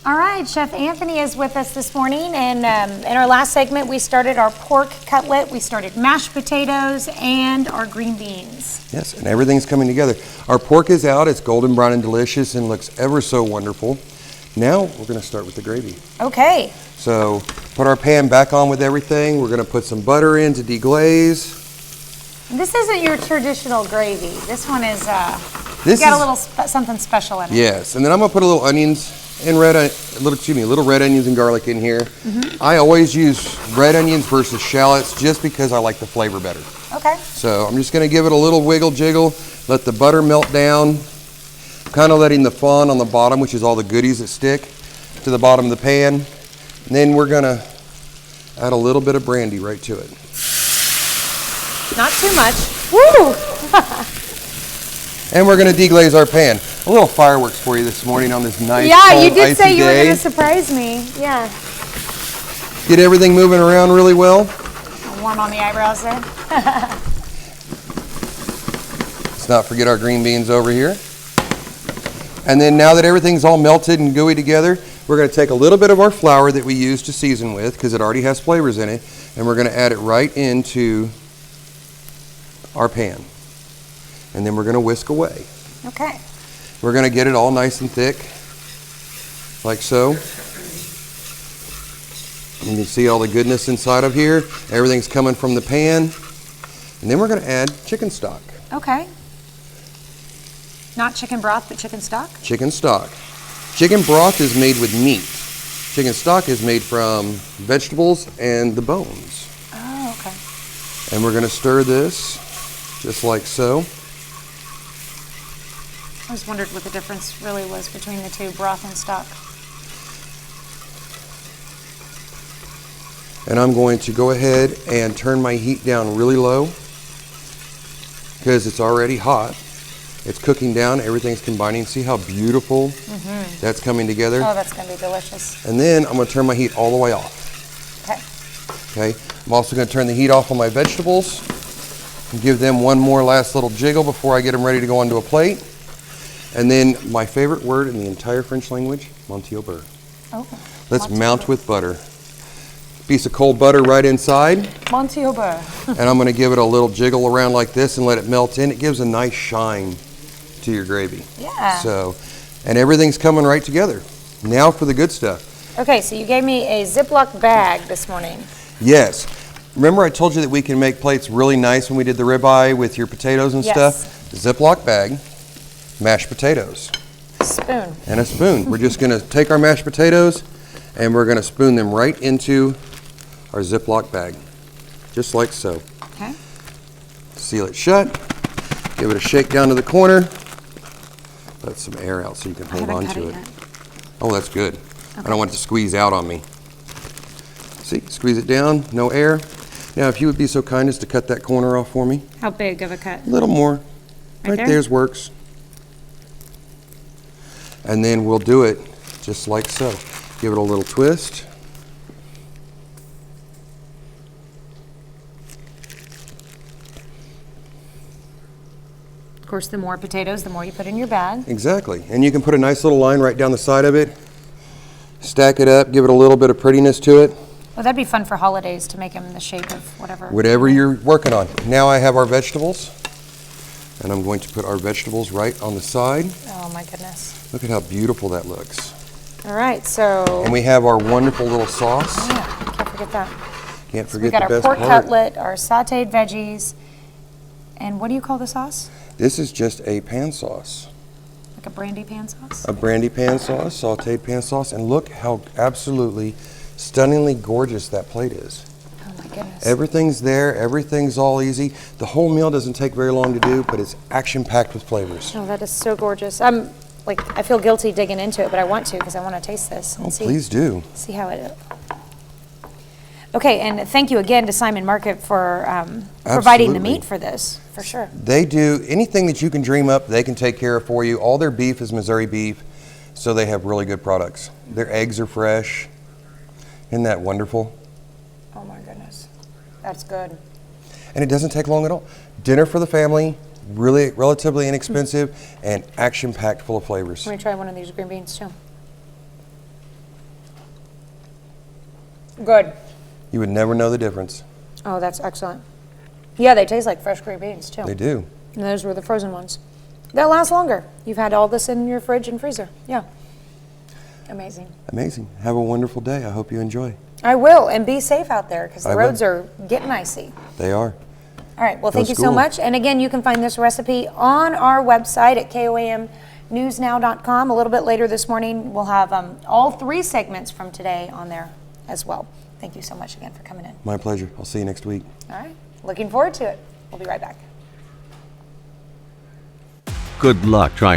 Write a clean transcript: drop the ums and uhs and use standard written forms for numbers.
All right, Chef Anthony is with us this morning, and in our last segment, we started our pork cutlet, we started mashed potatoes, and our green beans. Yes, and everything's coming together. Our pork is out, it's golden brown and delicious and looks ever so wonderful. Now, we're gonna start with the gravy. Okay. So, put our pan back on with everything. We're gonna put some butter in to deglaze. This isn't your traditional gravy. This one is, This got is, a little something special in it. Yes, and then I'm gonna put a little onions and little red onions and garlic in here. I always use red onions versus shallots just because I like the flavor better. Okay. So I'm just gonna give it a little wiggle jiggle, let the butter melt down, kind of letting the fond on the bottom, which is all the goodies that stick to the bottom of the pan. And then we're gonna add a little bit of brandy right to it. Not too much. Woo! And we're gonna deglaze our pan. A little fireworks for you this morning on this nice, yeah, cold, you did icy say you were day. going to surprise me. Yeah. Get everything moving around really well. Warm on the eyebrows there. Let's not forget our green beans over here. And then now that everything's all melted and gooey together, we're gonna take a little bit of our flour that we use to season with, because it already has flavors in it, and we're gonna add it right into our pan. And then we're gonna whisk away. Okay. We're gonna get it all nice and thick, like so. You can see all the goodness inside of here. Everything's coming from the pan. And then we're gonna add chicken stock. Okay. Not chicken broth, but chicken stock? Chicken stock. Chicken broth is made with meat. Chicken stock is made from vegetables and the bones. Oh, okay. And we're gonna stir this just like so. I always wondered what the difference really was between the two, broth and stock. And I'm going to go ahead and turn my heat down really low because it's already hot. It's cooking down, everything's combining. See how beautiful that's coming together? Oh, that's going to be delicious. And then I'm going to turn my heat all the way off. Okay. Okay. I'm also going to turn the heat off on my vegetables and give them one more last little jiggle before I get them ready to go onto a plate. And then my favorite word in the entire French language, Montiau beurre. Oh. Let's mount with butter. Piece of cold butter right inside. Montiau beurre. And I'm going to give it a little jiggle around like this and let it melt in. It gives a nice shine to your gravy. Yeah. So, and everything's coming right together. Now for the good stuff. Okay, so you gave me a Ziploc bag this morning. Yes. Remember I told you that we can make plates really nice when we did the ribeye with your potatoes and stuff? Ziploc bag, mashed potatoes. Spoon. And a spoon. We're just going to take our mashed potatoes and we're going to spoon them right into our Ziploc bag. Just like so. Okay. Seal it shut. Give it a shake down to the corner. Let some air out so you can hold on to it. Oh, that's good. Okay. I don't want it to squeeze out on me. See, squeeze it down, no air. Now, if you would be so kind as to cut that corner off for me. How big of a cut? A little more. Right there? there's works. And then we'll do it just like so. Give it a little twist. Of course, the more potatoes, the more you put in your bag. Exactly. And you can put a nice little line right down the side of it. Stack it up, give it a little bit of prettiness to it. Well, that'd be fun for holidays to make them in the shape of whatever. Whatever you're working on. Now I have our vegetables. And I'm going to put our vegetables right on the side. Oh my goodness. Look at how beautiful that looks. All right, so. And we have our wonderful little sauce. Oh yeah, can't forget that. Can't So we forget got the our best pork part. cutlet, our sauteed veggies, and what do you call the sauce? This is just a pan sauce. Like a brandy pan sauce? A brandy pan sauce, sauteed pan sauce, and look how absolutely stunningly gorgeous that plate is. Oh my goodness. Everything's there, everything's all easy. The whole meal doesn't take very long to do, but it's action-packed with flavors. Oh, that is so gorgeous. I feel guilty digging into it, but I want to because I want to taste this. And Please do. See how it. Okay, and thank you again to Simon Market for providing the meat for this, for sure. They do anything that you can dream up, they can take care of for you. All their beef is Missouri beef, so they have really good products. Their eggs are fresh. Isn't that wonderful? Oh my goodness, that's good. And it doesn't take long at all. Dinner for the family, really relatively inexpensive, and action-packed full of flavors. Let me try one of these green beans too. Good. You would never know the difference. Oh, that's excellent. Yeah, they taste like fresh green beans too. They do. And those were the frozen ones. They'll last longer. You've had all this in your fridge and freezer. Yeah. Amazing. Amazing. Have a wonderful day. I hope you enjoy. I will, and be safe out there because the I will. roads are getting icy. They are. All right, well, thank you so school. much. And again, you can find this recipe on our website at koamnewsnow.com. A little bit later this morning, we'll have all 3 segments from today on there as well. Thank you so much again for coming in. My pleasure. I'll see you next week. All right, looking forward to it. We'll be right back. Good luck trying